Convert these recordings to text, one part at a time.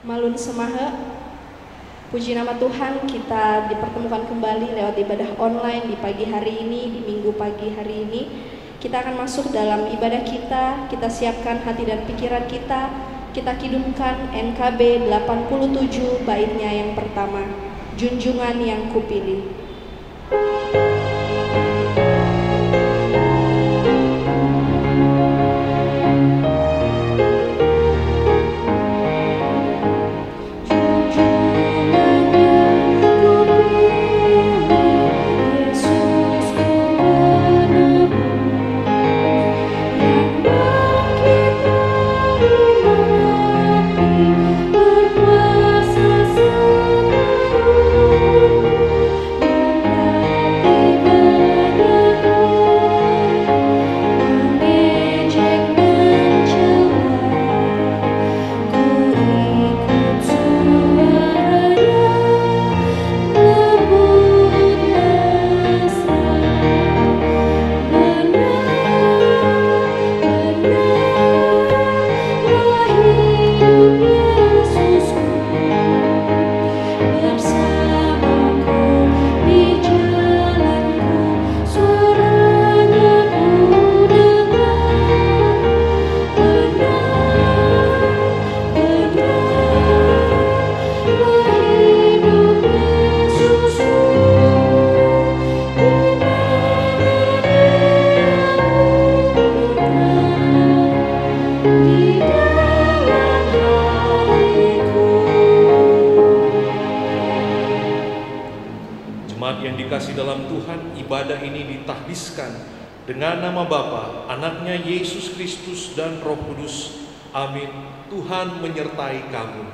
Malun Semahe, puji nama Tuhan, kita dipertemukan kembali lewat ibadah online di pagi hari ini, di minggu pagi hari ini. Kita akan masuk dalam ibadah kita siapkan hati dan pikiran kita kidungkan NKB 87 baitnya yang pertama, Junjungan yang Kupilih. Dengan nama Bapa, Anaknya Yesus Kristus dan Roh Kudus. Amin. Tuhan menyertai kamu.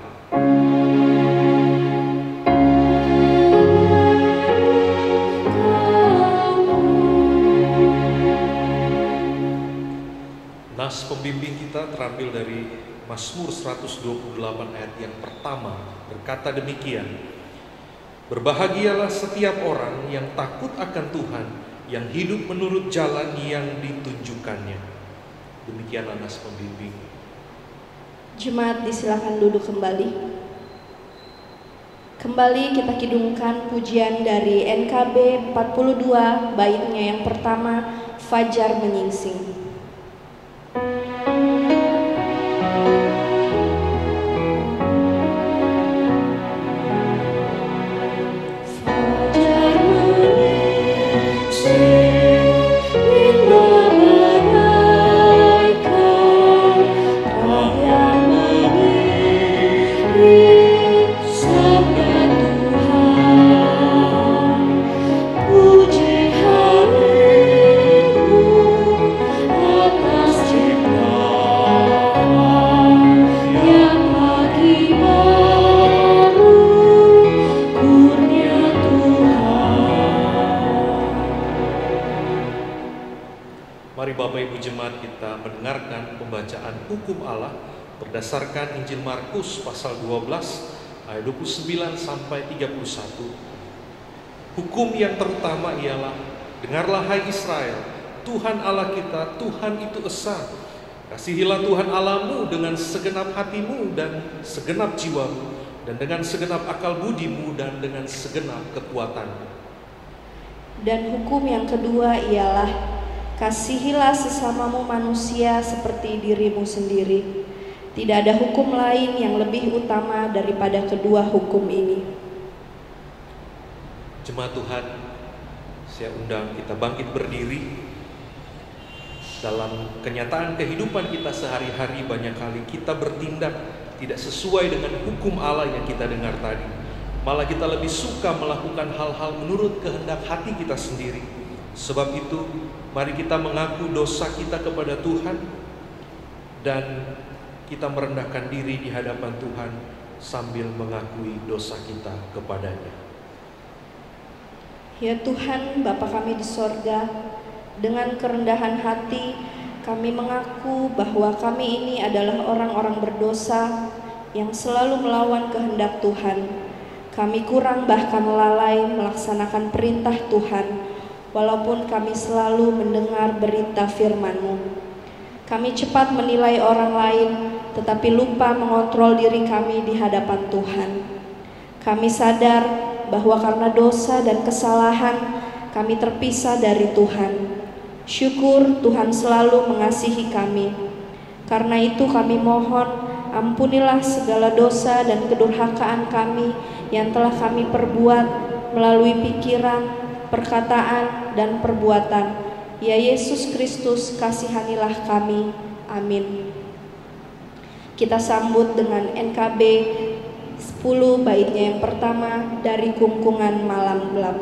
Nas pembimbing kita terambil dari Mazmur 128 ayat yang pertama, berkata demikian: Berbahagialah setiap orang yang takut akan Tuhan, yang hidup menurut jalan yang ditunjukkannya. Demikianlah nas pembimbing. Jemaat disilakan duduk kembali. Kembali kita kidungkan pujian dari NKB 42 baitnya yang pertama, Fajar Menyingsing. Hukum Allah berdasarkan Injil Markus pasal 12 ayat 29 sampai 31. Hukum yang terutama ialah, dengarlah hai Israel, Tuhan Allah kita, Tuhan itu esa. Kasihilah Tuhan Allahmu dengan segenap hatimu dan segenap jiwamu, dan dengan segenap akal budimu, dan dengan segenap kekuatanmu. Dan hukum yang kedua ialah, kasihilah sesamamu manusia seperti dirimu sendiri. Tidak ada hukum lain yang lebih utama daripada kedua hukum ini. Jemaat Tuhan, saya undang kita bangkit berdiri. Dalam kenyataan kehidupan kita sehari-hari, banyak kali kita bertindak tidak sesuai dengan hukum Allah yang kita dengar tadi. Malah kita lebih suka melakukan hal-hal menurut kehendak hati kita sendiri. Sebab itu, mari kita mengaku dosa kita kepada Tuhan dan kita merendahkan diri di hadapan Tuhan sambil mengakui dosa kita kepadanya. Ya Tuhan, Bapa kami di sorga, dengan kerendahan hati kami mengaku bahwa kami ini adalah orang-orang berdosa yang selalu melawan kehendak Tuhan. Kami kurang bahkan lalai melaksanakan perintah Tuhan, walaupun kami selalu mendengar berita firman-Mu. Kami cepat menilai orang lain tetapi lupa mengontrol diri kami di hadapan Tuhan. Kami sadar bahwa karena dosa dan kesalahan kami terpisah dari Tuhan. Syukur Tuhan selalu mengasihi kami. Karena itu kami mohon, ampunilah segala dosa dan kedurhakaan kami yang telah kami perbuat melalui pikiran, perkataan, dan perbuatan. Ya Yesus Kristus, kasihanilah kami. Amin. Kita sambut dengan NKB 10 baitnya yang pertama dari Kungkungan Malam Gelap.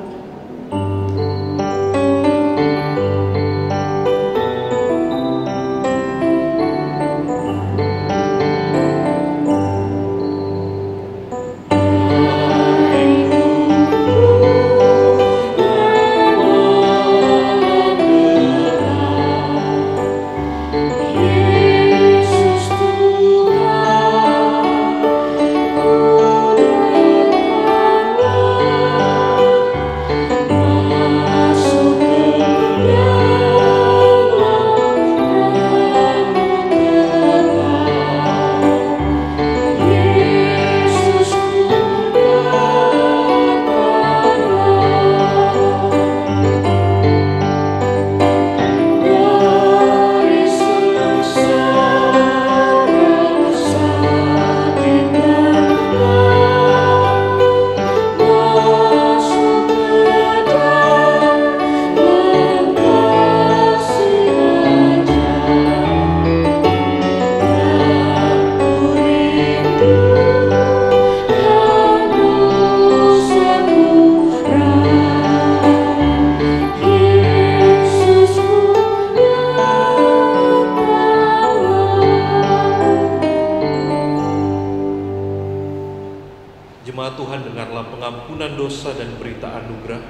Jemaat Tuhan, dengarlah pengampunan dosa dan berita anugerah.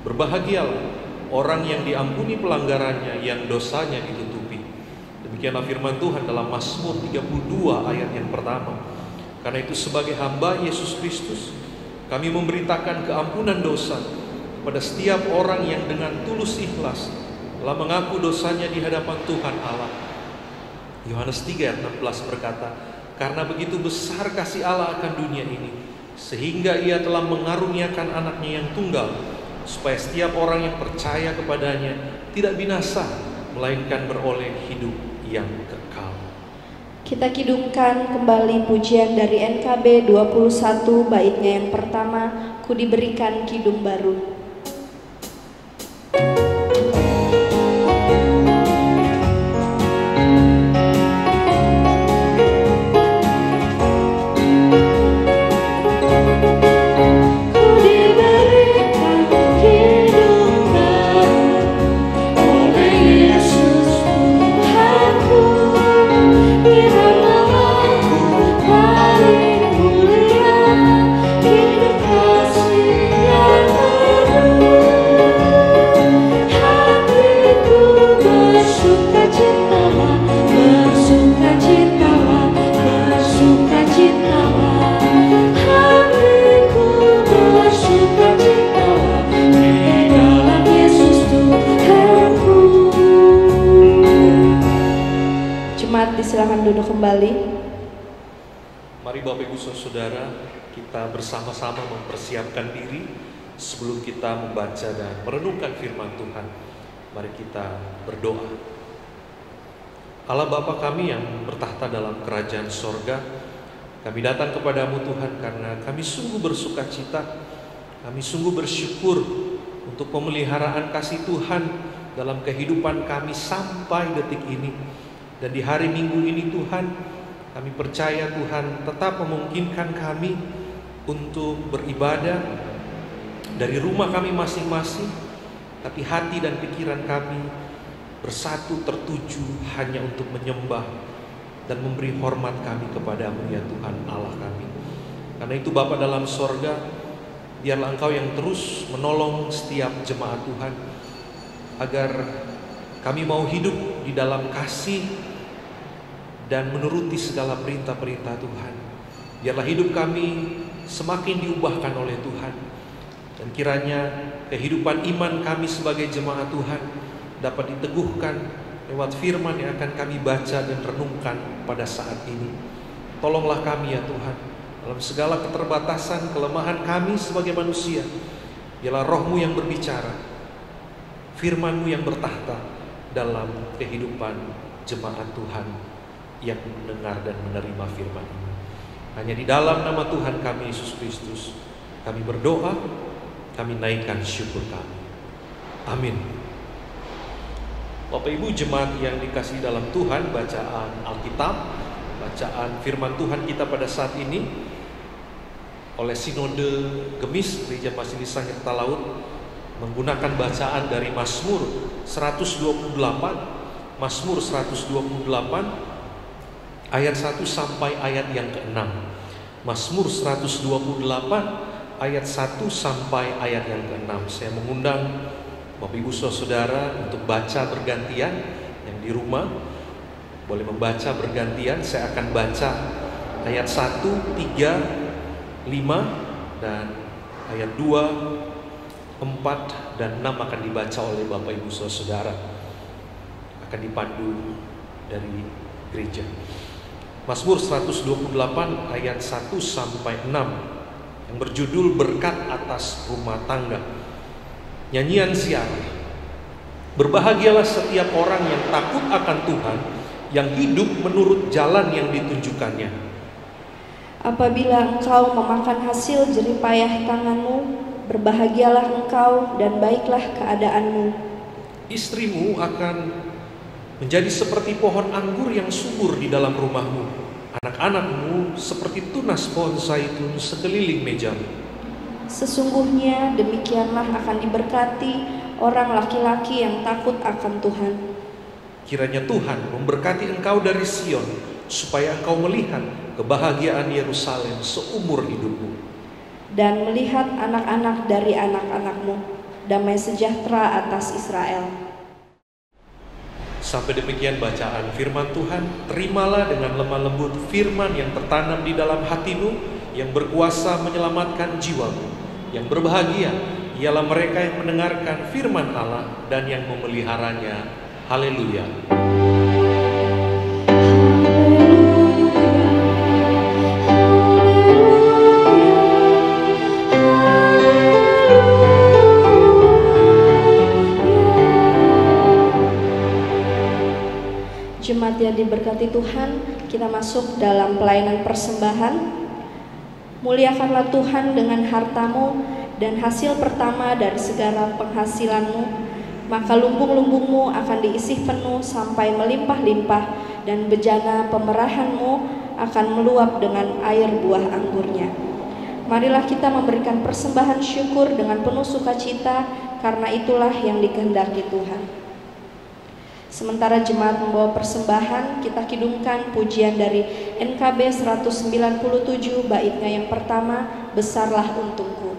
Berbahagialah orang yang diampuni pelanggarannya, yang dosanya ditutupi. Demikianlah firman Tuhan dalam Mazmur 32 ayat yang pertama. Karena itu sebagai hamba Yesus Kristus, kami memberitakan keampunan dosa pada setiap orang yang dengan tulus ikhlas telah mengaku dosanya di hadapan Tuhan Allah. Yohanes 3 ayat 16 berkata, karena begitu besar kasih Allah akan dunia ini, sehingga Ia telah mengaruniakan anaknya yang tunggal, supaya setiap orang yang percaya kepadanya tidak binasa, melainkan beroleh hidup yang kekal. Kita kidungkan kembali pujian dari NKB 21 baitnya yang pertama, Ku diberikan kidung baru. Silakan duduk kembali. Mari Bapak Ibu Saudara, kita bersama-sama mempersiapkan diri sebelum kita membaca dan merenungkan firman Tuhan. Mari kita berdoa. Allah Bapa kami yang bertahta dalam kerajaan sorga, kami datang kepadamu Tuhan karena kami sungguh bersuka cita, kami sungguh bersyukur untuk pemeliharaan kasih Tuhan dalam kehidupan kami sampai detik ini. Dan di hari Minggu ini Tuhan, kami percaya Tuhan tetap memungkinkan kami untuk beribadah dari rumah kami masing-masing, tapi hati dan pikiran kami bersatu tertuju hanya untuk menyembah dan memberi hormat kami kepadamu ya Tuhan Allah kami. Karena itu Bapa dalam sorga, biarlah Engkau yang terus menolong setiap jemaat Tuhan, agar kami mau hidup di dalam kasih dan menuruti segala perintah-perintah Tuhan. Biarlah hidup kami semakin diubahkan oleh Tuhan, dan kiranya kehidupan iman kami sebagai jemaat Tuhan dapat diteguhkan lewat firman yang akan kami baca dan renungkan pada saat ini. Tolonglah kami ya Tuhan, dalam segala keterbatasan, kelemahan kami sebagai manusia. Biarlah Roh-Mu yang berbicara, firman-Mu yang bertahta dalam kehidupan jemaat Tuhan yang mendengar dan menerima firman ini. Hanya di dalam nama Tuhan kami Yesus Kristus kami berdoa, kami naikkan syukur kami. Amin. Bapak Ibu jemaat yang dikasihi dalam Tuhan, bacaan Alkitab, bacaan firman Tuhan kita pada saat ini oleh Sinode Gemis Gereja Masjid Sangir Talaut menggunakan bacaan dari Mazmur 128, Mazmur 128 ayat 1 sampai ayat yang ke-6. Mazmur 128 ayat 1 sampai ayat yang ke-6. Saya mengundang Bapak Ibu Saudara untuk baca bergantian. Yang di rumah boleh membaca bergantian. Saya akan baca ayat 1, 3, 5 dan ayat 2, 4 dan 6 akan dibaca oleh Bapak Ibu Saudara. Akan dipandu dari gereja. Mazmur 128 ayat 1 sampai 6 yang berjudul berkat atas rumah tangga. Nyanyian siar. Berbahagialah setiap orang yang takut akan Tuhan, yang hidup menurut jalan yang ditunjukkannya. Apabila engkau memakan hasil jerih payah tanganmu, berbahagialah engkau dan baiklah keadaanmu. Istrimu akan menjadi seperti pohon anggur yang subur di dalam rumahmu. Anak-anakmu seperti tunas pohon zaitun sekeliling mejamu. Sesungguhnya demikianlah akan diberkati orang laki-laki yang takut akan Tuhan. Kiranya Tuhan memberkati engkau dari Sion, supaya engkau melihat kebahagiaan Yerusalem seumur hidupmu. Dan melihat anak-anak dari anak-anakmu, damai sejahtera atas Israel. Sampai demikian bacaan firman Tuhan. Terimalah dengan lemah lembut firman yang tertanam di dalam hatimu, yang berkuasa menyelamatkan jiwamu. Yang berbahagia ialah mereka yang mendengarkan firman Allah dan yang memeliharanya. Haleluya. Jemaat yang diberkati Tuhan, kita masuk dalam pelayanan persembahan. Muliakanlah Tuhan dengan hartamu dan hasil pertama dari segala penghasilanmu, maka lumbung-lumbungmu akan diisi penuh sampai melimpah-limpah, dan bejana pemerahanmu akan meluap dengan air buah anggurnya. Marilah kita memberikan persembahan syukur dengan penuh sukacita, karena itulah yang dikehendaki Tuhan. Sementara jemaat membawa persembahan, kita kidungkan pujian dari NKB 197 baitnya yang pertama, Besarlah Untungku.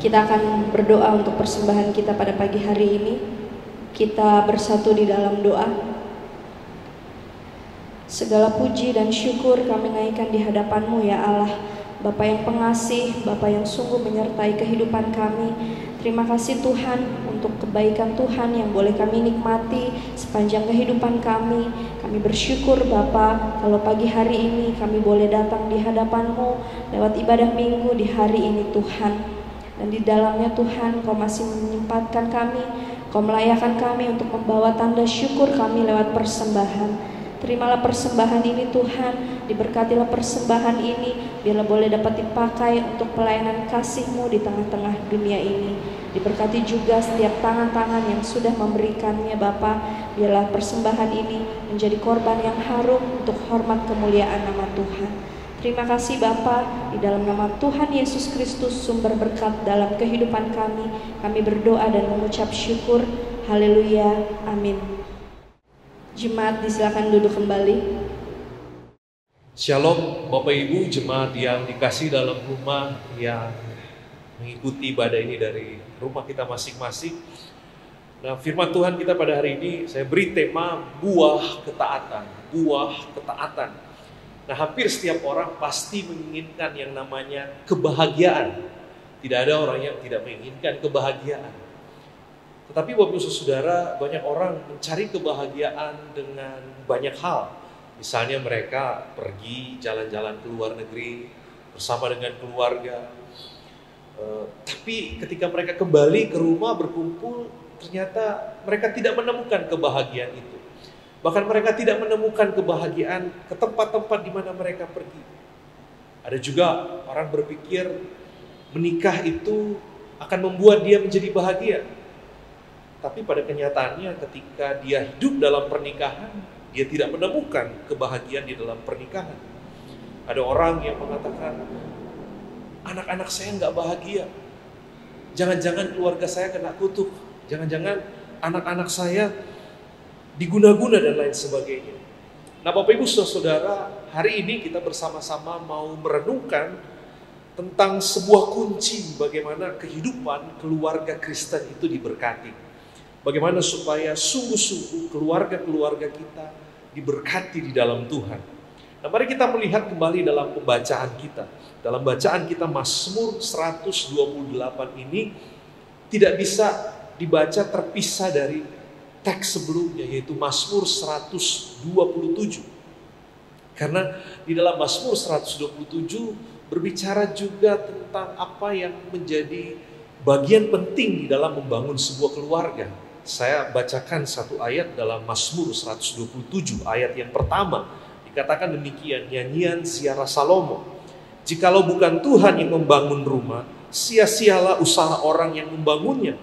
Kita akan berdoa untuk persembahan kita pada pagi hari ini. Kita bersatu di dalam doa. Segala puji dan syukur kami naikkan di hadapan-Mu ya Allah, Bapa yang pengasih, Bapa yang sungguh menyertai kehidupan kami. Terima kasih Tuhan untuk kebaikan Tuhan yang boleh kami nikmati sepanjang kehidupan kami. Kami bersyukur Bapa kalau pagi hari ini kami boleh datang di hadapan-Mu lewat ibadah minggu di hari ini Tuhan. Dan di dalamnya Tuhan, Kau masih menyempatkan kami, Kau melayakan kami untuk membawa tanda syukur kami lewat persembahan. Terimalah persembahan ini Tuhan, diberkatilah persembahan ini, biarlah boleh dapat dipakai untuk pelayanan kasih-Mu di tengah-tengah dunia ini. Diberkati juga setiap tangan-tangan yang sudah memberikannya Bapa, biarlah persembahan ini menjadi korban yang harum untuk hormat kemuliaan nama Tuhan. Terima kasih Bapa, di dalam nama Tuhan Yesus Kristus sumber berkat dalam kehidupan kami berdoa dan mengucap syukur. Haleluya, amin. Jemaat disilakan duduk kembali. Shalom Bapak Ibu jemaat yang dikasih dalam rumah yang mengikuti ibadah ini dari rumah kita masing-masing. Nah, firman Tuhan kita pada hari ini saya beri tema buah ketaatan, buah ketaatan. Nah, hampir setiap orang pasti menginginkan yang namanya kebahagiaan. Tidak ada orang yang tidak menginginkan kebahagiaan. Tetapi Bapak Ibu Saudara, banyak orang mencari kebahagiaan dengan banyak hal. Misalnya mereka pergi jalan-jalan ke luar negeri bersama dengan keluarga. Tapi ketika mereka kembali ke rumah berkumpul, ternyata mereka tidak menemukan kebahagiaan itu. Bahkan mereka tidak menemukan kebahagiaan ke tempat-tempat di mana mereka pergi. Ada juga orang berpikir menikah itu akan membuat dia menjadi bahagia. Tapi pada kenyataannya ketika dia hidup dalam pernikahan, dia tidak menemukan kebahagiaan di dalam pernikahan. Ada orang yang mengatakan, anak-anak saya nggak bahagia. Jangan-jangan keluarga saya kena kutuk. Jangan-jangan anak-anak saya diguna-guna dan lain sebagainya. Nah Bapak Ibu Saudara, hari ini kita bersama-sama mau merenungkan tentang sebuah kunci bagaimana kehidupan keluarga Kristen itu diberkati. Bagaimana supaya sungguh-sungguh keluarga-keluarga kita diberkati di dalam Tuhan. Nah mari kita melihat kembali dalam pembacaan kita. Dalam bacaan kita Mazmur 128 ini tidak bisa dibaca terpisah dari teks sebelumnya, yaitu Mazmur 127. Karena di dalam Mazmur 127 berbicara juga tentang apa yang menjadi bagian penting di dalam membangun sebuah keluarga. Saya bacakan satu ayat dalam Mazmur 127, ayat yang pertama. Dikatakan demikian, nyanyian Ziarah Salomo. Jikalau bukan Tuhan yang membangun rumah, sia-sialah usaha orang yang membangunnya.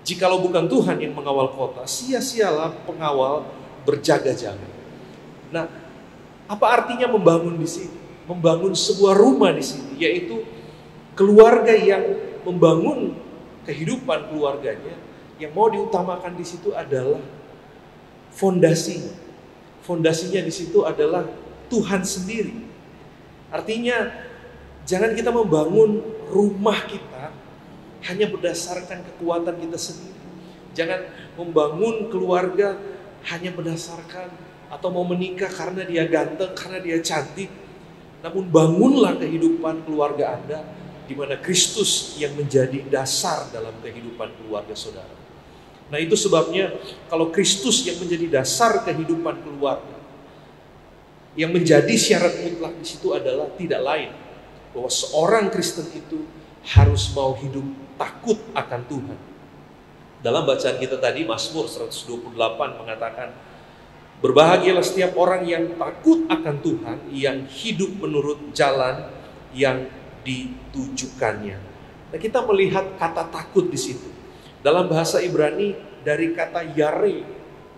Jikalau bukan Tuhan yang mengawal kota, sia-sialah pengawal berjaga-jaga. Nah, apa artinya membangun di sini? Membangun sebuah rumah di sini, yaitu keluarga yang membangun kehidupan keluarganya. Yang mau diutamakan di situ adalah fondasinya. Fondasinya di situ adalah Tuhan sendiri. Artinya, jangan kita membangun rumah kita hanya berdasarkan kekuatan kita sendiri. Jangan membangun keluarga hanya berdasarkan atau mau menikah karena dia ganteng, karena dia cantik. Namun bangunlah kehidupan keluarga Anda di mana Kristus yang menjadi dasar dalam kehidupan keluarga saudara. Nah itu sebabnya kalau Kristus yang menjadi dasar kehidupan keluarga, yang menjadi syarat mutlak di situ adalah tidak lain bahwa seorang Kristen itu harus mau hidup takut akan Tuhan. Dalam bacaan kita tadi Mazmur 128 mengatakan, berbahagialah setiap orang yang takut akan Tuhan, yang hidup menurut jalan yang ditujukannya. Nah, kita melihat kata takut di situ. Dalam bahasa Ibrani dari kata yare,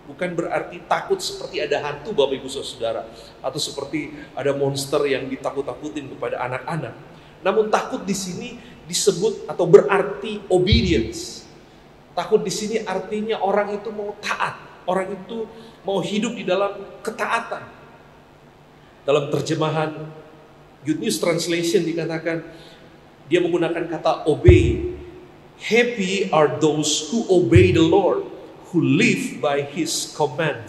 bukan berarti takut seperti ada hantu Bapak Ibu Saudara, atau seperti ada monster yang ditakut-takutin kepada anak-anak. Namun takut di sini disebut atau berarti obedience. Takut di sini artinya orang itu mau taat, orang itu mau hidup di dalam ketaatan. Dalam terjemahan Good News Translation dikatakan dia menggunakan kata obey. Happy are those who obey the Lord, who live by His command.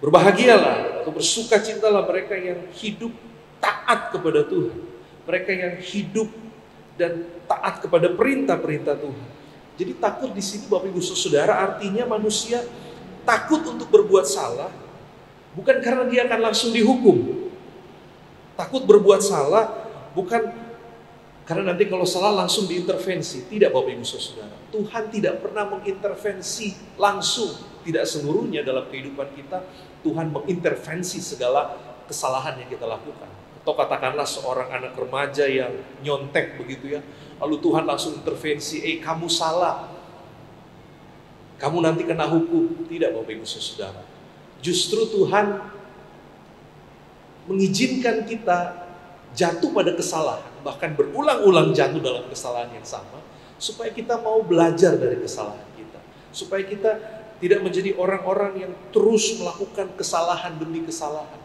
Berbahagialah atau bersukacitalah mereka yang hidup taat kepada Tuhan. Mereka yang hidup dan taat kepada perintah-perintah Tuhan. Jadi takut di sini Bapak Ibu Saudara artinya manusia takut untuk berbuat salah, bukan karena dia akan langsung dihukum. Takut berbuat salah bukan karena nanti kalau salah langsung diintervensi. Tidak Bapak Ibu Saudara. Tuhan tidak pernah mengintervensi langsung. Tidak seluruhnya dalam kehidupan kita Tuhan mengintervensi segala kesalahan yang kita lakukan. Atau katakanlah seorang anak remaja yang nyontek begitu ya. Lalu Tuhan langsung intervensi, kamu salah. Kamu nanti kena hukum. Tidak Bapak Ibu Saudara. Justru Tuhan mengizinkan kita jatuh pada kesalahan, bahkan berulang-ulang jatuh dalam kesalahan yang sama, supaya kita mau belajar dari kesalahan kita, supaya kita tidak menjadi orang-orang yang terus melakukan kesalahan demi kesalahan.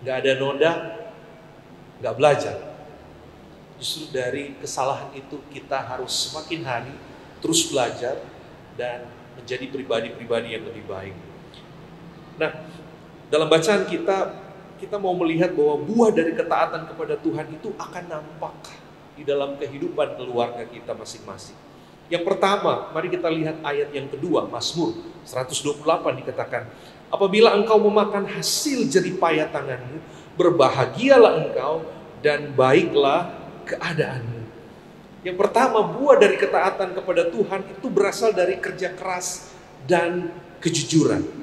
Gak ada noda, gak belajar. Justru dari kesalahan itu kita harus semakin hari terus belajar dan menjadi pribadi-pribadi yang lebih baik. Nah, dalam bacaan kita mau melihat bahwa buah dari ketaatan kepada Tuhan itu akan nampak di dalam kehidupan keluarga kita masing-masing. Yang pertama, mari kita lihat ayat yang kedua, Mazmur 128 dikatakan, apabila engkau memakan hasil jerih payah tanganmu, berbahagialah engkau dan baiklah keadaanmu. Yang pertama, buah dari ketaatan kepada Tuhan itu berasal dari kerja keras dan kejujuran.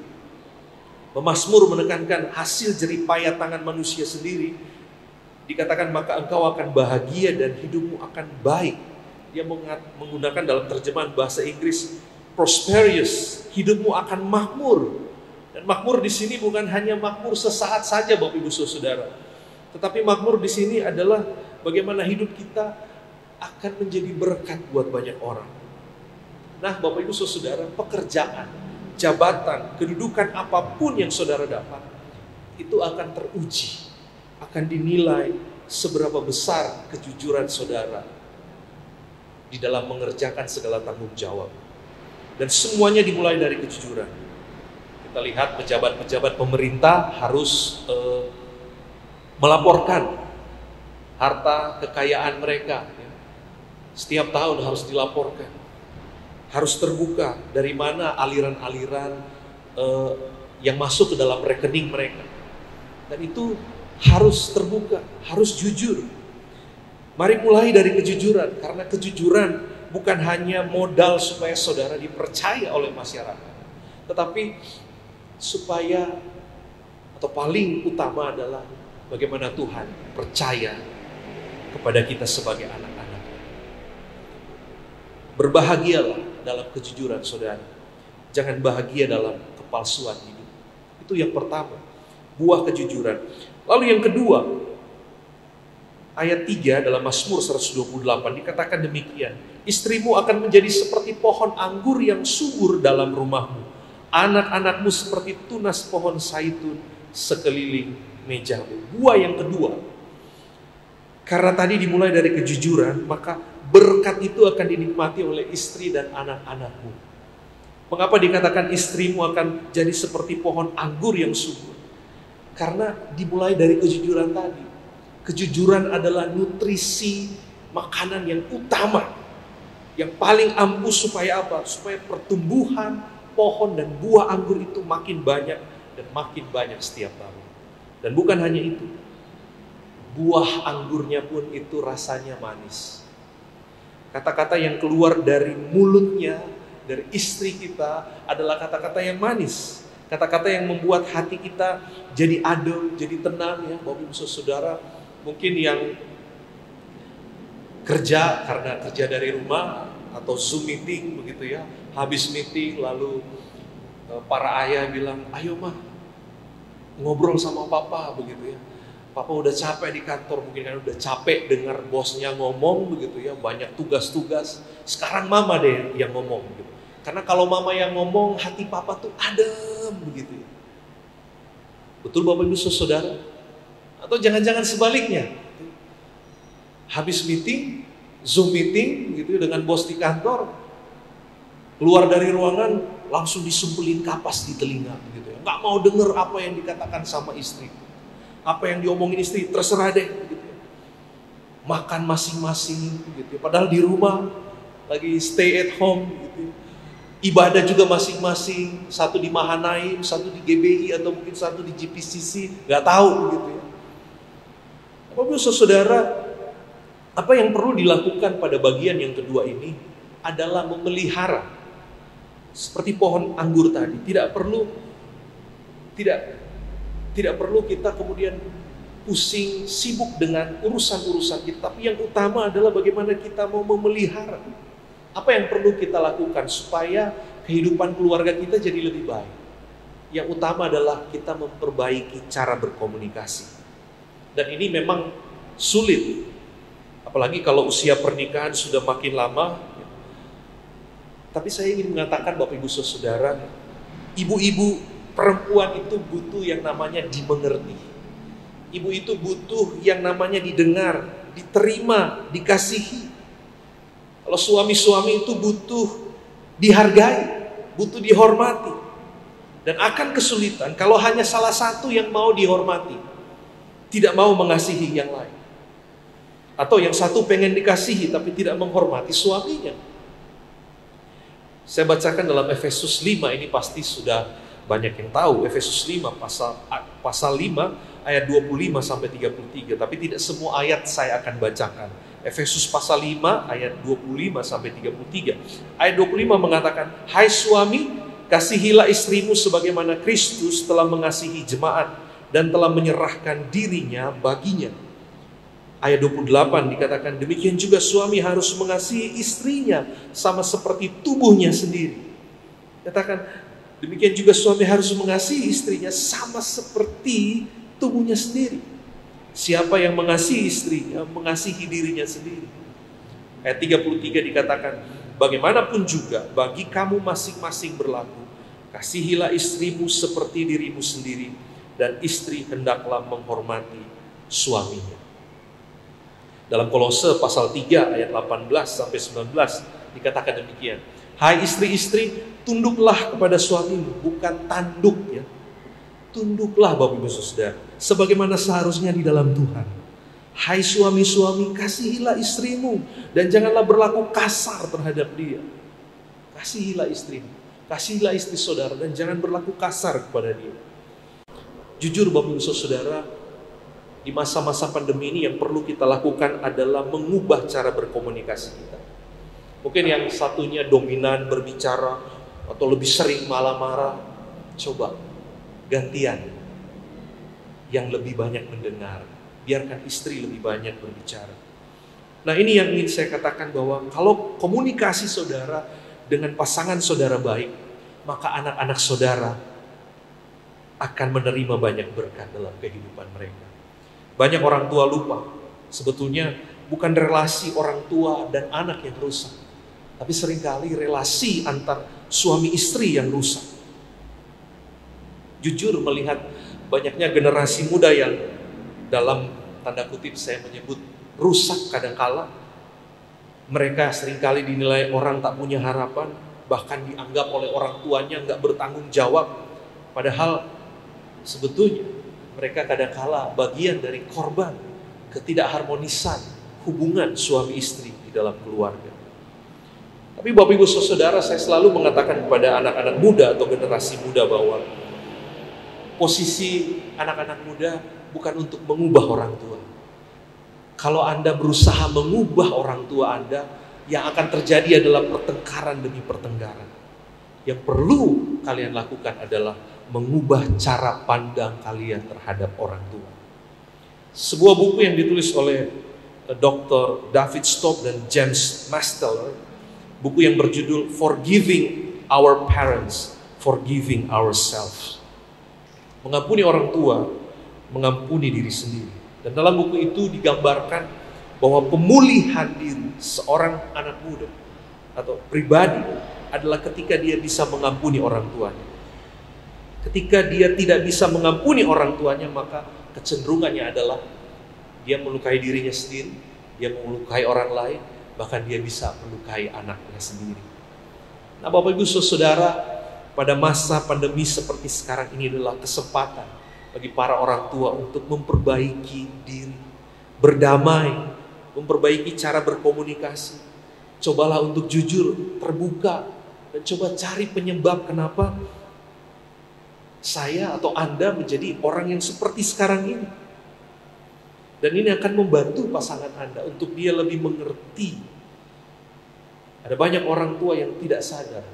Pemazmur menekankan hasil jerih payah tangan manusia sendiri. Dikatakan maka engkau akan bahagia dan hidupmu akan baik. Dia menggunakan dalam terjemahan bahasa Inggris prosperous, hidupmu akan makmur. Dan makmur di sini bukan hanya makmur sesaat saja Bapak Ibu Saudara. Tetapi makmur di sini adalah bagaimana hidup kita akan menjadi berkat buat banyak orang. Nah, Bapak Ibu Saudara, pekerjaan, jabatan, kedudukan apapun yang saudara dapat, itu akan teruji, akan dinilai seberapa besar kejujuran saudara di dalam mengerjakan segala tanggung jawab. Dan semuanya dimulai dari kejujuran. Kita lihat pejabat-pejabat pemerintah harus melaporkan harta kekayaan mereka. Setiap tahun harus dilaporkan. Harus terbuka dari mana aliran-aliran yang masuk ke dalam rekening mereka. Dan itu harus terbuka, harus jujur. Mari mulai dari kejujuran, karena kejujuran bukan hanya modal supaya saudara dipercaya oleh masyarakat, tetapi supaya atau paling utama adalah bagaimana Tuhan percaya kepada kita sebagai anak-anak. Berbahagialah dalam kejujuran saudara. Jangan bahagia dalam kepalsuan hidup. Itu yang pertama, buah kejujuran. Lalu yang kedua, ayat 3 dalam Mazmur 128 dikatakan demikian. Istrimu akan menjadi seperti pohon anggur yang subur dalam rumahmu. Anak-anakmu seperti tunas pohon zaitun sekeliling mejamu. Buah yang kedua. Karena tadi dimulai dari kejujuran, maka berkat itu akan dinikmati oleh istri dan anak-anakmu. Mengapa dikatakan istrimu akan jadi seperti pohon anggur yang subur? Karena dimulai dari kejujuran tadi. Kejujuran adalah nutrisi makanan yang utama, yang paling ampuh supaya apa? Supaya pertumbuhan pohon dan buah anggur itu makin banyak dan makin banyak setiap tahun. Dan bukan hanya itu, buah anggurnya pun itu rasanya manis. Kata-kata yang keluar dari mulutnya, dari istri kita adalah kata-kata yang manis. Kata-kata yang membuat hati kita jadi adem, jadi tenang ya. Bapak Ibu Saudara, mungkin yang kerja karena kerja dari rumah atau Zoom meeting begitu ya. Habis meeting lalu para ayah bilang, ayo mah ngobrol sama papa begitu ya. Papa udah capek di kantor, mungkin kan udah capek dengar bosnya ngomong begitu ya, banyak tugas-tugas. Sekarang mama deh yang ngomong gitu. Karena kalau mama yang ngomong, hati papa tuh adem begitu ya. Betul Bapak Ibu Saudara? Atau jangan-jangan sebaliknya. Habis meeting, Zoom meeting gitu dengan bos di kantor, keluar dari ruangan langsung disumpulin kapas di telinga gitu ya. Nggak mau denger apa yang dikatakan sama istri. Apa yang diomongin istri terserah deh gitu ya. Makan masing-masing gitu ya. Padahal di rumah lagi stay at home gitu ya. Ibadah juga masing-masing, satu di Mahanaim, satu di GBI atau mungkin satu di GPCC, nggak tahu gitu ya. Bapak saudara, apa yang perlu dilakukan pada bagian yang kedua ini adalah memelihara. Seperti pohon anggur tadi, tidak perlu kita kemudian pusing, sibuk dengan urusan-urusan kita, tapi yang utama adalah bagaimana kita mau memelihara. Apa yang perlu kita lakukan supaya kehidupan keluarga kita jadi lebih baik? Yang utama adalah kita memperbaiki cara berkomunikasi. Dan ini memang sulit. Apalagi kalau usia pernikahan sudah makin lama. Tapi saya ingin mengatakan Bapak Ibu Saudara, ibu-ibu perempuan itu butuh yang namanya dimengerti. Ibu itu butuh yang namanya didengar, diterima, dikasihi. Kalau suami-suami itu butuh dihargai, butuh dihormati. Dan akan kesulitan kalau hanya salah satu yang mau dihormati, tidak mau mengasihi yang lain. Atau yang satu pengen dikasihi tapi tidak menghormati suaminya. Saya bacakan dalam Efesus 5, ini pasti sudah banyak yang tahu. Efesus 5 pasal 5 ayat 25 sampai 33, tapi tidak semua ayat saya akan bacakan. Efesus pasal 5 ayat 25 sampai 33. Ayat 25 mengatakan, "Hai suami, kasihilah istrimu sebagaimana Kristus telah mengasihi jemaat dan telah menyerahkan dirinya baginya." Ayat 28 dikatakan, "Demikian juga suami harus mengasihi istrinya sama seperti tubuhnya sendiri." Katakan, demikian juga suami harus mengasihi istrinya sama seperti tubuhnya sendiri. Siapa yang mengasihi istrinya, mengasihi dirinya sendiri. Ayat 33 dikatakan, "Bagaimanapun juga bagi kamu masing-masing berlaku, kasihilah istrimu seperti dirimu sendiri, dan istri hendaklah menghormati suaminya." Dalam Kolose pasal 3 ayat 18 sampai 19 dikatakan demikian, "Hai istri-istri, tunduklah kepada suamimu," bukan tanduk ya. Tunduklah Bapak Ibu Saudara, sebagaimana seharusnya di dalam Tuhan. "Hai suami-suami, kasihilah istrimu dan janganlah berlaku kasar terhadap dia." Kasihilah istrimu, kasihilah istri saudara dan jangan berlaku kasar kepada dia. Jujur Bapak Ibu Saudara, di masa-masa pandemi ini yang perlu kita lakukan adalah mengubah cara berkomunikasi kita. Mungkin yang satunya dominan berbicara atau lebih sering marah-marah, coba gantian yang lebih banyak mendengar. Biarkan istri lebih banyak berbicara. Nah, ini yang ingin saya katakan, bahwa kalau komunikasi saudara dengan pasangan saudara baik, maka anak-anak saudara akan menerima banyak berkat dalam kehidupan mereka. Banyak orang tua lupa, sebetulnya bukan relasi orang tua dan anak yang rusak, tapi seringkali relasi antar suami istri yang rusak. Jujur melihat banyaknya generasi muda yang dalam tanda kutip saya menyebut rusak kadangkala. Mereka seringkali dinilai orang tak punya harapan, bahkan dianggap oleh orang tuanya nggak bertanggung jawab. Padahal sebetulnya mereka kadangkala bagian dari korban ketidakharmonisan hubungan suami istri di dalam keluarga. Tapi Bapak Ibu Saudara, saya selalu mengatakan kepada anak-anak muda atau generasi muda bahwa posisi anak-anak muda bukan untuk mengubah orang tua. Kalau Anda berusaha mengubah orang tua Anda, yang akan terjadi adalah pertengkaran demi pertengkaran. Yang perlu kalian lakukan adalah mengubah cara pandang kalian terhadap orang tua. Sebuah buku yang ditulis oleh Dr. David Stope dan James Masteller, buku yang berjudul Forgiving Our Parents, Forgiving Ourselves. Mengampuni orang tua, mengampuni diri sendiri. Dan dalam buku itu digambarkan bahwa pemulihan diri seorang anak muda atau pribadi adalah ketika dia bisa mengampuni orang tuanya. Ketika dia tidak bisa mengampuni orang tuanya, maka kecenderungannya adalah dia melukai dirinya sendiri, dia melukai orang lain, bahkan dia bisa melukai anaknya sendiri. Nah, Bapak Ibu Saudara, pada masa pandemi seperti sekarang ini adalah kesempatan bagi para orang tua untuk memperbaiki diri, berdamai, memperbaiki cara berkomunikasi. Cobalah untuk jujur, terbuka, dan coba cari penyebab kenapa saya atau Anda menjadi orang yang seperti sekarang ini. Dan ini akan membantu pasangan Anda untuk dia lebih mengerti. Ada banyak orang tua yang tidak sadar.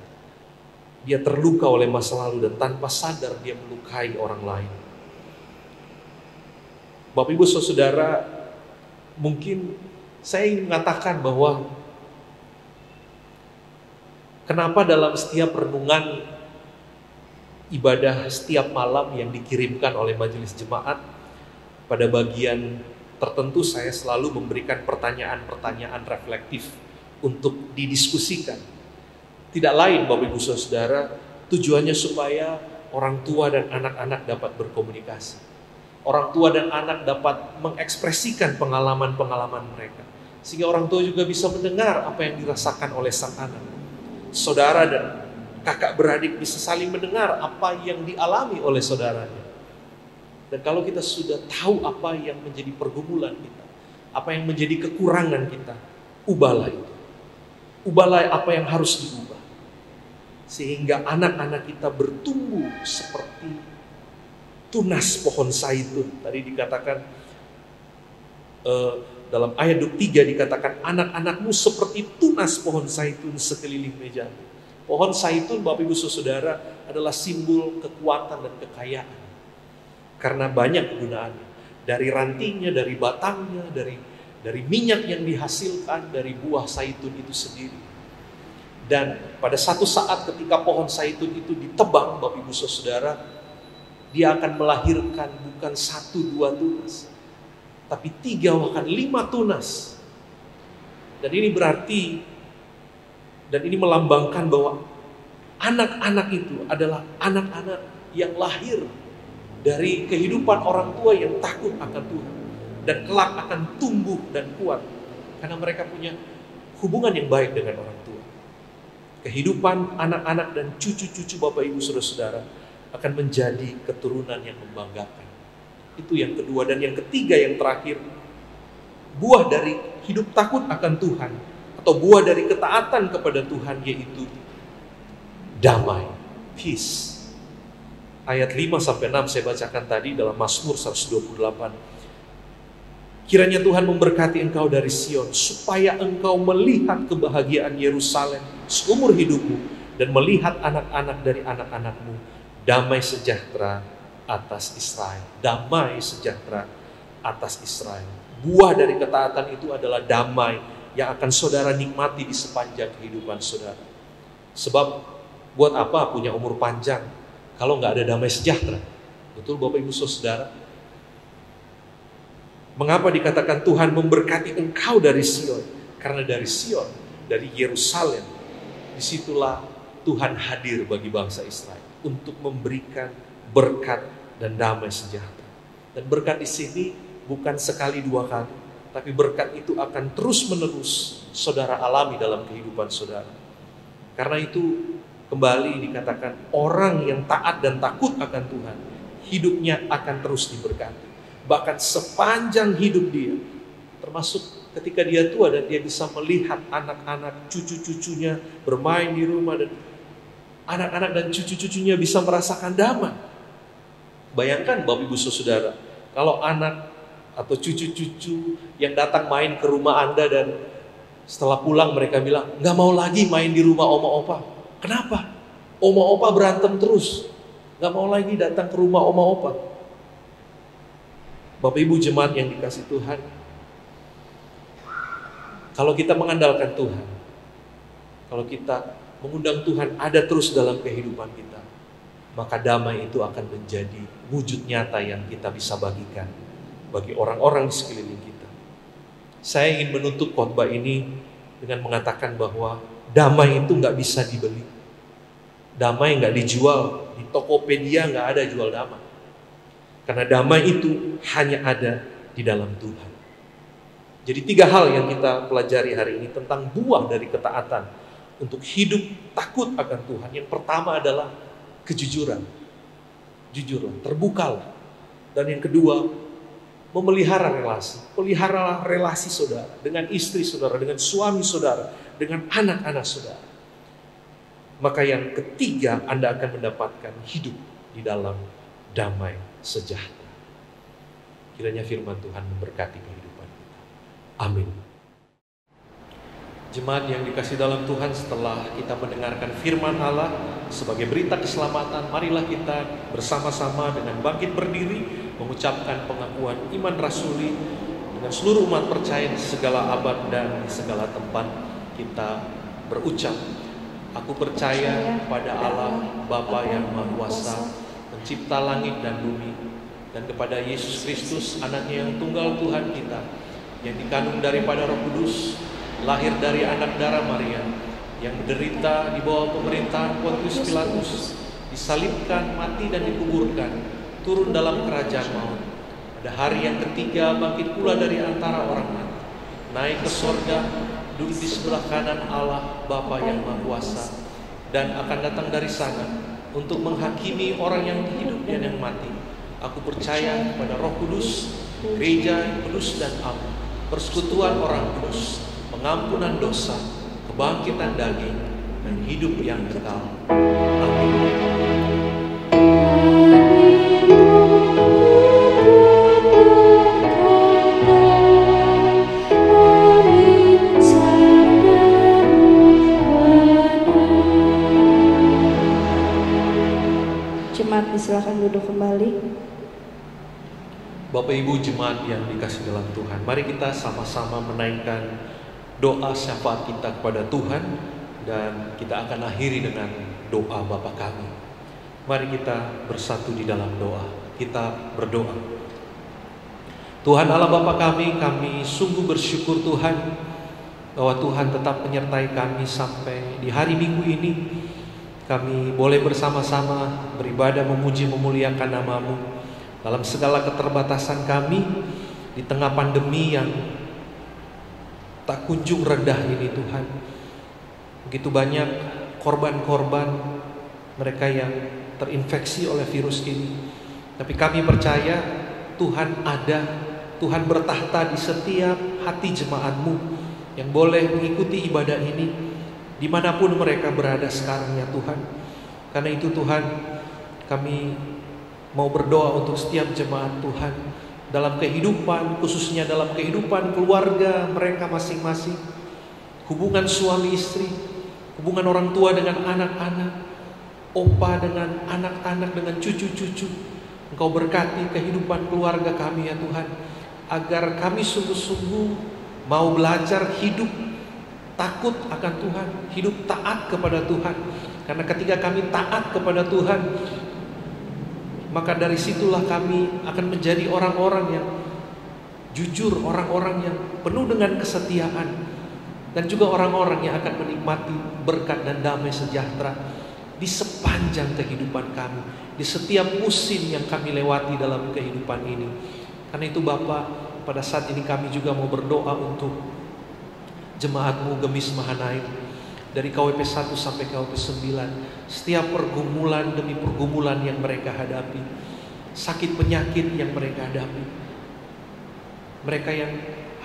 Dia terluka oleh masa lalu dan tanpa sadar dia melukai orang lain. Bapak Ibu Saudara, mungkin saya ingin mengatakan bahwa kenapa dalam setiap renungan ibadah setiap malam yang dikirimkan oleh majelis jemaat, pada bagian tertentu saya selalu memberikan pertanyaan-pertanyaan reflektif untuk didiskusikan. Tidak lain Bapak Ibu Saudara, tujuannya supaya orang tua dan anak-anak dapat berkomunikasi. Orang tua dan anak dapat mengekspresikan pengalaman-pengalaman mereka. Sehingga orang tua juga bisa mendengar apa yang dirasakan oleh sang anak. Saudara dan kakak beradik bisa saling mendengar apa yang dialami oleh saudaranya. Dan kalau kita sudah tahu apa yang menjadi pergumulan kita, apa yang menjadi kekurangan kita, ubahlah itu. Ubahlah apa yang harus diubah. Sehingga anak-anak kita bertumbuh seperti tunas pohon zaitun. Tadi dikatakan dalam ayat 3 dikatakan anak-anakmu seperti tunas pohon zaitun sekeliling meja. Pohon zaitun Bapak Ibu Saudara adalah simbol kekuatan dan kekayaan. Karena banyak kegunaannya. Dari rantingnya, dari batangnya, dari minyak yang dihasilkan dari buah zaitun itu sendiri. Dan pada satu saat ketika pohon zaitun itu ditebang Bapak Ibu Saudara, dia akan melahirkan bukan 1-2 tunas, tapi 3 bahkan 5 tunas. Dan ini berarti, dan ini melambangkan bahwa anak-anak itu adalah anak-anak yang lahir dari kehidupan orang tua yang takut akan Tuhan. Dan kelak akan tumbuh dan kuat. Karena mereka punya hubungan yang baik dengan orang tua. Kehidupan anak-anak dan cucu-cucu Bapak Ibu Saudara-saudara akan menjadi keturunan yang membanggakan. Itu yang kedua. Dan yang ketiga, yang terakhir, buah dari hidup takut akan Tuhan atau buah dari ketaatan kepada Tuhan, yaitu damai, peace. Ayat 5-6 saya bacakan tadi dalam Mazmur 128. Kiranya Tuhan memberkati engkau dari Sion, supaya engkau melihat kebahagiaan Yerusalem seumur hidupmu, dan melihat anak-anak dari anak-anakmu. Damai sejahtera atas Israel. Damai sejahtera atas Israel. Buah dari ketaatan itu adalah damai yang akan saudara nikmati di sepanjang kehidupan saudara. Sebab buat apa punya umur panjang kalau nggak ada damai sejahtera? Betul Bapak Ibu Saudara? Mengapa dikatakan Tuhan memberkati engkau dari Sion? Karena dari Sion, dari Yerusalem, disitulah Tuhan hadir bagi bangsa Israel untuk memberikan berkat dan damai sejahtera. Dan berkat di sini bukan sekali 2 kali, tapi berkat itu akan terus-menerus saudara alami dalam kehidupan saudara. Karena itu kembali dikatakan orang yang taat dan takut akan Tuhan, hidupnya akan terus diberkati. Bahkan sepanjang hidup dia, termasuk ketika dia tua dan dia bisa melihat anak-anak cucu-cucunya bermain di rumah, dan anak-anak dan cucu-cucunya bisa merasakan damai. Bayangkan Bapak Ibu Saudara, kalau anak atau cucu-cucu yang datang main ke rumah Anda dan setelah pulang mereka bilang, nggak mau lagi main di rumah oma opa. Kenapa? Oma opa berantem terus, nggak mau lagi datang ke rumah oma opa. Bapak Ibu jemaat yang dikasih Tuhan, kalau kita mengandalkan Tuhan, kalau kita mengundang Tuhan ada terus dalam kehidupan kita, maka damai itu akan menjadi wujud nyata yang kita bisa bagikan bagi orang-orang di sekeliling kita. Saya ingin menutup khotbah ini dengan mengatakan bahwa damai itu nggak bisa dibeli. Damai nggak dijual. Di Tokopedia nggak ada jual damai. Karena damai itu hanya ada di dalam Tuhan. Jadi 3 hal yang kita pelajari hari ini tentang buah dari ketaatan untuk hidup takut akan Tuhan. Yang pertama adalah kejujuran. Jujurlah, terbukalah. Dan yang kedua, memelihara relasi. Peliharalah relasi saudara dengan istri saudara, dengan suami saudara, dengan anak-anak saudara. Maka yang ketiga, Anda akan mendapatkan hidup di dalam damai sejahtera. Kiranya firman Tuhan memberkati kehidupan kita. Amin. Jemaat yang dikasih dalam Tuhan, setelah kita mendengarkan firman Allah sebagai berita keselamatan, marilah kita bersama-sama dengan bangkit berdiri mengucapkan pengakuan iman rasuli dengan seluruh umat percaya di segala abad dan di segala tempat. Kita berucap, aku percaya pada Allah Bapa yang Maha Kuasa, pencipta langit dan bumi, dan kepada Yesus Kristus, anaknya yang tunggal Tuhan kita, yang dikandung daripada Roh Kudus, lahir dari anak darah Maria, yang menderita di bawah pemerintahan Pontius Pilatus, disalibkan, mati dan dikuburkan, turun dalam kerajaan maut. Pada hari yang ketiga bangkit pula dari antara orang mati, naik ke sorga, duduk di sebelah kanan Allah Bapa yang Maha Kuasa, dan akan datang dari sana untuk menghakimi orang yang hidup dan yang mati. Aku percaya pada Roh Kudus, gereja yang kudus dan am, persekutuan orang kudus, pengampunan dosa, kebangkitan daging, dan hidup yang kekal. Amin. Jemaat disilakan duduk kembali. Bapak Ibu jemaat yang dikasih dalam Tuhan, mari kita sama-sama menaikkan doa syafaat kita kepada Tuhan, dan kita akan akhiri dengan doa Bapa kami. Mari kita bersatu di dalam doa. Kita berdoa. Tuhan Allah Bapa kami sungguh bersyukur Tuhan bahwa Tuhan tetap menyertai kami sampai di hari Minggu ini. Kami boleh bersama-sama beribadah, memuji, memuliakan nama-Mu dalam segala keterbatasan kami di tengah pandemi yang tak kunjung redah ini Tuhan. Begitu banyak korban-korban mereka yang terinfeksi oleh virus ini. Tapi kami percaya Tuhan ada, Tuhan bertahta di setiap hati jemaat-Mu yang boleh mengikuti ibadah ini dimanapun mereka berada sekarang ya Tuhan. Karena itu Tuhan, kami mau berdoa untuk setiap jemaat Tuhan dalam kehidupan, khususnya dalam kehidupan keluarga mereka masing-masing, hubungan suami istri, hubungan orang tua dengan anak-anak, opa dengan anak-anak, dengan cucu-cucu. Engkau berkati kehidupan keluarga kami ya Tuhan, agar kami sungguh-sungguh mau belajar hidup takut akan Tuhan, hidup taat kepada Tuhan. Karena ketika kami taat kepada Tuhan, maka dari situlah kami akan menjadi orang-orang yang jujur, orang-orang yang penuh dengan kesetiaan, dan juga orang-orang yang akan menikmati berkat dan damai sejahtera di sepanjang kehidupan kami, di setiap musim yang kami lewati dalam kehidupan ini. Karena itu Bapa, pada saat ini kami juga mau berdoa untuk jemaat-Mu Gemis Mahanaim, dari KWP 1 sampai KWP 9, setiap pergumulan demi pergumulan yang mereka hadapi, sakit penyakit yang mereka hadapi, mereka yang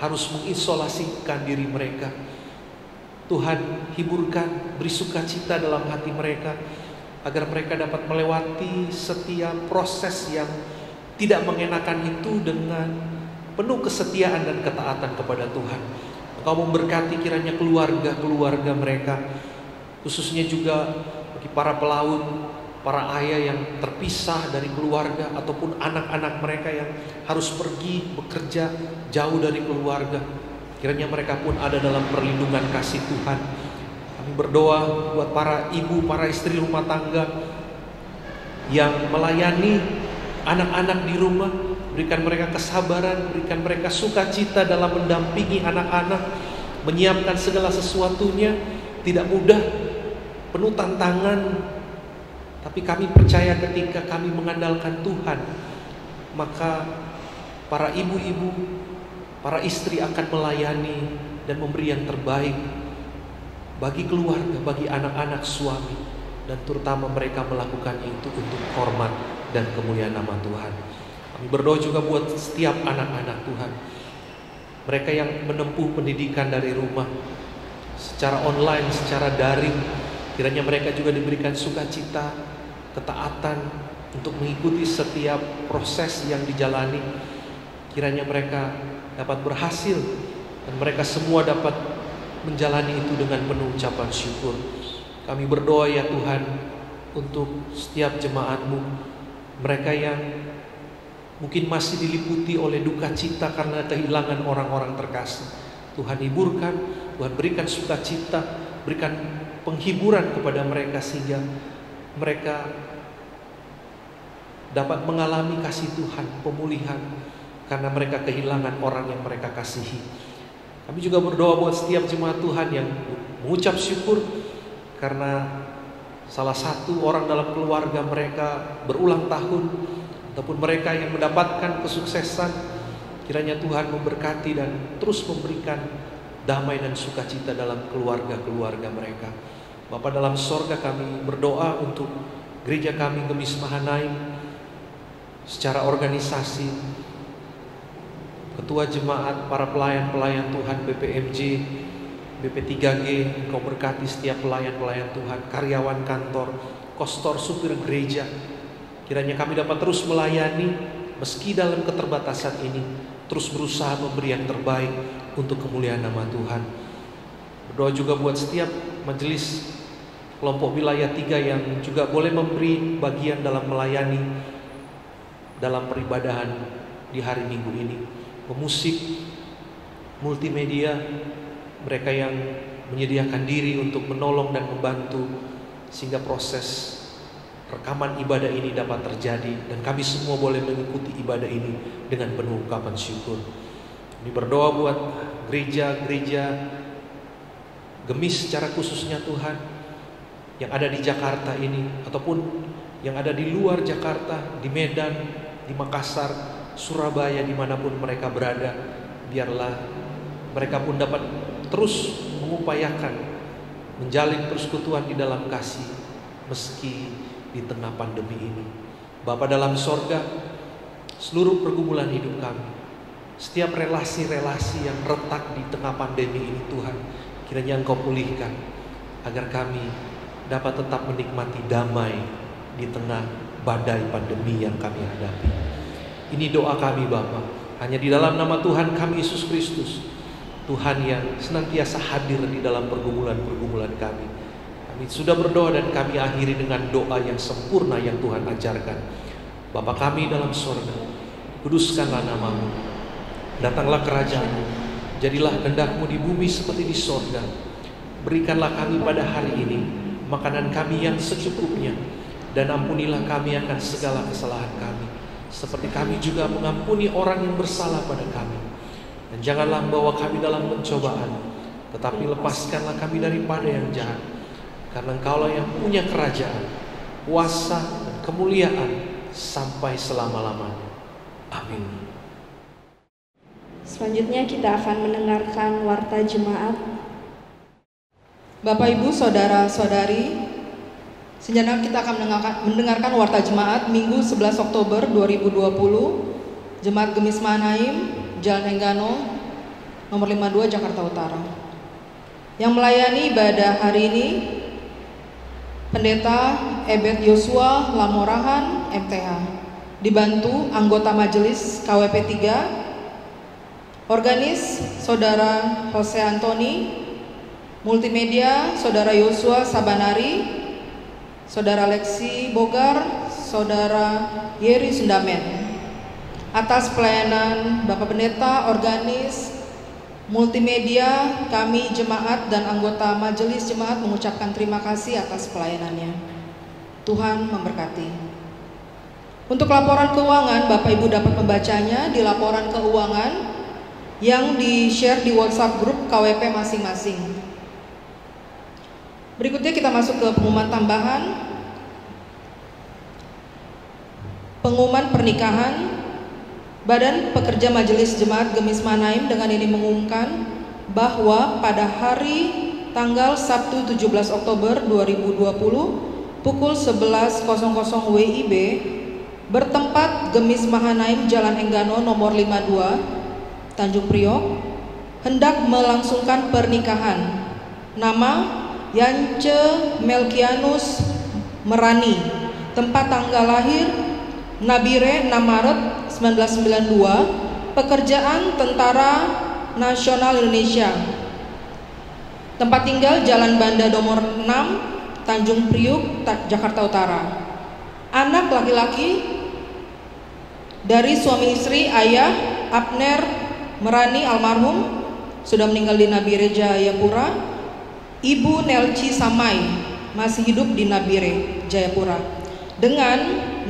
harus mengisolasikan diri mereka, Tuhan hiburkan, beri sukacita dalam hati mereka, agar mereka dapat melewati setiap proses yang tidak mengenakan itu dengan penuh kesetiaan dan ketaatan kepada Tuhan. Engkau memberkati kiranya keluarga-keluarga mereka, khususnya juga bagi para pelaut, para ayah yang terpisah dari keluarga, ataupun anak-anak mereka yang harus pergi bekerja jauh dari keluarga. Kiranya mereka pun ada dalam perlindungan kasih Tuhan. Kami berdoa buat para ibu, para istri rumah tangga yang melayani anak-anak di rumah. Berikan mereka kesabaran, berikan mereka sukacita dalam mendampingi anak-anak, menyiapkan segala sesuatunya. Tidak mudah, penuh tantangan. Tapi kami percaya ketika kami mengandalkan Tuhan, maka para ibu-ibu, para istri akan melayani dan memberi yang terbaik bagi keluarga, bagi anak-anak suami, dan terutama mereka melakukannya itu untuk hormat dan kemuliaan nama Tuhan. Kami berdoa juga buat setiap anak-anak Tuhan, mereka yang menempuh pendidikan dari rumah, secara online, secara daring. Kiranya mereka juga diberikan sukacita, ketaatan untuk mengikuti setiap proses yang dijalani. Kiranya mereka dapat berhasil dan mereka semua dapat menjalani itu dengan penuh ucapan syukur. Kami berdoa ya Tuhan untuk setiap jemaat-Mu, mereka yang mungkin masih diliputi oleh duka cita karena kehilangan orang-orang terkasih. Tuhan hiburkan, Tuhan berikan sukacita, berikan penghiburan kepada mereka sehingga mereka dapat mengalami kasih Tuhan, pemulihan, karena mereka kehilangan orang yang mereka kasihi. Kami juga berdoa buat setiap jemaat Tuhan yang mengucap syukur karena salah satu orang dalam keluarga mereka berulang tahun, ataupun mereka yang mendapatkan kesuksesan. Kiranya Tuhan memberkati dan terus memberikan damai dan sukacita dalam keluarga-keluarga mereka. Bapa dalam sorga, kami berdoa untuk gereja kami Gemis Mahanaim secara organisasi, ketua jemaat, para pelayan-pelayan Tuhan BPMJ, BP3G, Engkau berkati setiap pelayan-pelayan Tuhan, karyawan kantor, kostor, supir gereja. Kiranya kami dapat terus melayani meski dalam keterbatasan ini, terus berusaha memberi yang terbaik untuk kemuliaan nama Tuhan. Berdoa juga buat setiap majelis kelompok wilayah 3 yang juga boleh memberi bagian dalam melayani dalam peribadahan di hari Minggu ini. Pemusik, multimedia, mereka yang menyediakan diri untuk menolong dan membantu sehingga proses rekaman ibadah ini dapat terjadi dan kami semua boleh mengikuti ibadah ini dengan penuh ungkapan syukur. Kami berdoa buat gereja-gereja Gemis secara khususnya Tuhan yang ada di Jakarta ini ataupun yang ada di luar Jakarta, di Medan, di Makassar, Surabaya, dimanapun mereka berada. Biarlah mereka pun dapat terus mengupayakan menjalin persekutuan di dalam kasih meski di tengah pandemi ini. Bapa dalam sorga, seluruh pergumulan hidup kami, setiap relasi-relasi yang retak di tengah pandemi ini Tuhan, kiranya Engkau pulihkan agar kami dapat tetap menikmati damai di tengah badai pandemi yang kami hadapi. Ini doa kami Bapa, hanya di dalam nama Tuhan kami Yesus Kristus, Tuhan yang senantiasa hadir di dalam pergumulan-pergumulan kami. Kami sudah berdoa dan kami akhiri dengan doa yang sempurna yang Tuhan ajarkan. Bapa kami dalam sorga, kuduskanlah nama-Mu, datanglah kerajaan-Mu, jadilah kehendak-Mu di bumi seperti di sorga. Berikanlah kami pada hari ini makanan kami yang secukupnya, dan ampunilah kami akan segala kesalahan kami, seperti kami juga mengampuni orang yang bersalah pada kami. Dan janganlah membawa kami dalam pencobaan, tetapi lepaskanlah kami daripada yang jahat. Karena Engkaulah yang punya kerajaan, kuasa, dan kemuliaan sampai selama-lamanya. Amin. Selanjutnya kita akan mendengarkan warta jemaat. Bapak, Ibu, Saudara-saudari, sejenak kita akan mendengarkan warta jemaat Minggu 11 Oktober 2020, Jemaat Gemis Mahanaim, Jalan Enggano, nomor 52, Jakarta Utara. Yang melayani ibadah hari ini, Pendeta Ebet Yosua Lamorahan, MTH, dibantu anggota majelis KWP 3, organis Saudara Jose Antoni, multimedia Saudara Yosua Sabanari, Saudara Lexi Bogar, Saudara Yeri Sundamen. Atas pelayanan Bapak Pendeta, organis, multimedia, kami jemaat dan anggota majelis jemaat mengucapkan terima kasih atas pelayanannya. Tuhan memberkati. Untuk laporan keuangan, Bapak Ibu dapat membacanya di laporan keuangan yang di-share di WhatsApp grup KWP masing-masing. Berikutnya kita masuk ke pengumuman tambahan. Pengumuman pernikahan. Badan Pekerja Majelis Jemaat Gemis Manaim dengan ini mengumumkan bahwa pada hari tanggal Sabtu 17 Oktober 2020 pukul 11.00 WIB bertempat Gemis Mahanaim Jalan Enggano nomor 52 Tanjung Priok hendak melangsungkan pernikahan. Nama Yance Melkianus Merani, tempat tanggal lahir Nabire 6 Maret 1992, pekerjaan Tentara Nasional Indonesia, tempat tinggal Jalan Banda nomor 6 Tanjung Priok, Jakarta Utara. Anak laki-laki dari suami istri ayah Abner Merani almarhum sudah meninggal di Nabire Jayapura, Ibu Nelci Samai masih hidup di Nabire Jayapura dengan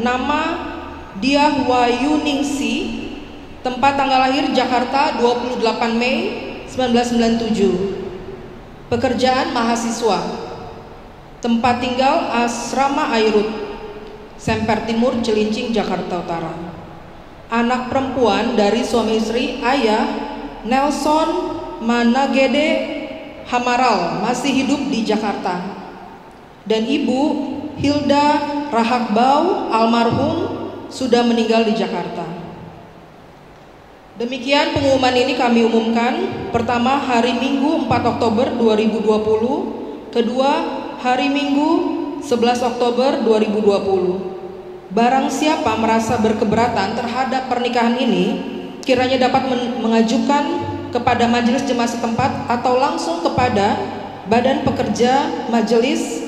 nama Diah Wayuningsi, tempat tanggal lahir Jakarta 28 Mei 1997, pekerjaan mahasiswa, tempat tinggal Asrama Airut, Semper Timur, Cilincing, Jakarta Utara. Anak perempuan dari suami istri ayah Nelson Managede Hamaral masih hidup di Jakarta, dan Ibu Hilda Rahakbau almarhum sudah meninggal di Jakarta. Demikian pengumuman ini kami umumkan. Pertama, hari Minggu 4 Oktober 2020. Kedua, hari Minggu 11 Oktober 2020. Barang siapa merasa berkeberatan terhadap pernikahan ini, kiranya dapat mengajukan kepada majelis jemaat setempat atau langsung kepada Badan Pekerja Majelis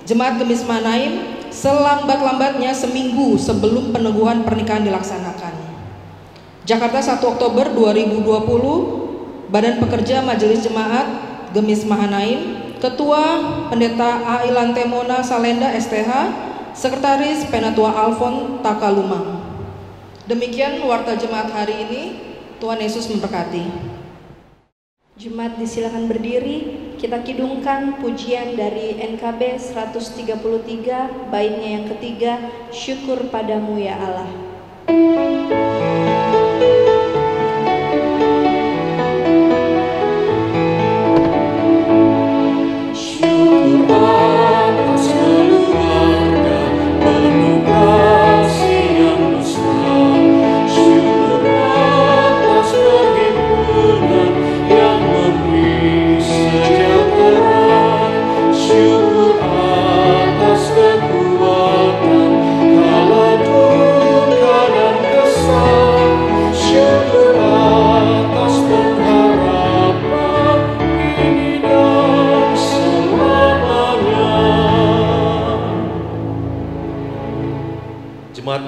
Jemaat Gemis Manaim selambat-lambatnya seminggu sebelum peneguhan pernikahan dilaksanakan. Jakarta 1 Oktober 2020, Badan Pekerja Majelis Jemaat Gemis Mahanaim, Ketua Pendeta Ailan Temona Salenda STH, Sekretaris Penatua Alfon Takalumang. Demikian warta jemaat hari ini. Tuhan Yesus memberkati. Jemaat disilakan berdiri. Kita kidungkan pujian dari NKB 133, baitnya yang ketiga, Syukur Padamu ya Allah.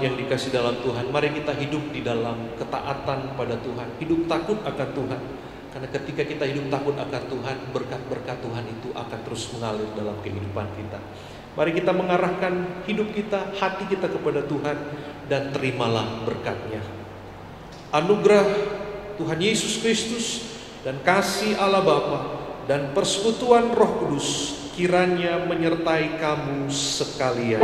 Yang dikasih dalam Tuhan, mari kita hidup di dalam ketaatan pada Tuhan, hidup takut akan Tuhan. Karena ketika kita hidup takut akan Tuhan, berkat-berkat Tuhan itu akan terus mengalir dalam kehidupan kita. Mari kita mengarahkan hidup kita, hati kita kepada Tuhan, dan terimalah berkatnya. Anugerah Tuhan Yesus Kristus dan kasih Allah Bapa dan persekutuan Roh Kudus kiranya menyertai kamu sekalian.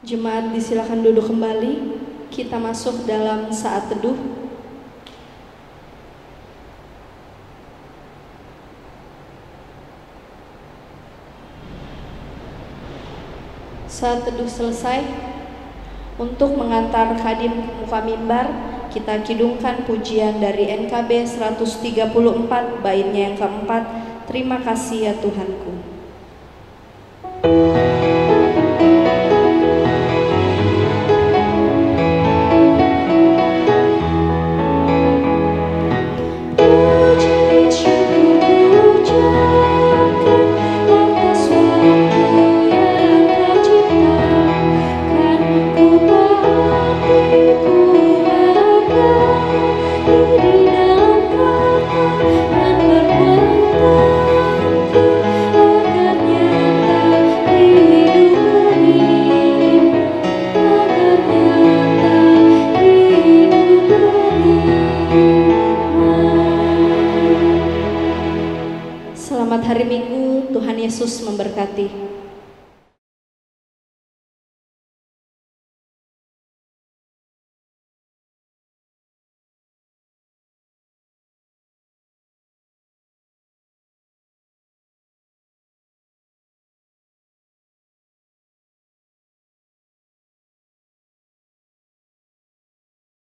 Jemaat disilakan duduk kembali. Kita masuk dalam saat teduh. Saat teduh selesai. Untuk mengantar khadim ke muka mimbar, kita kidungkan pujian dari NKB 134, baitnya yang keempat, Terima Kasih Ya Tuhanku. Di dalam kata dan perbuatanku Selamat hari Minggu, Tuhan Yesus memberkati.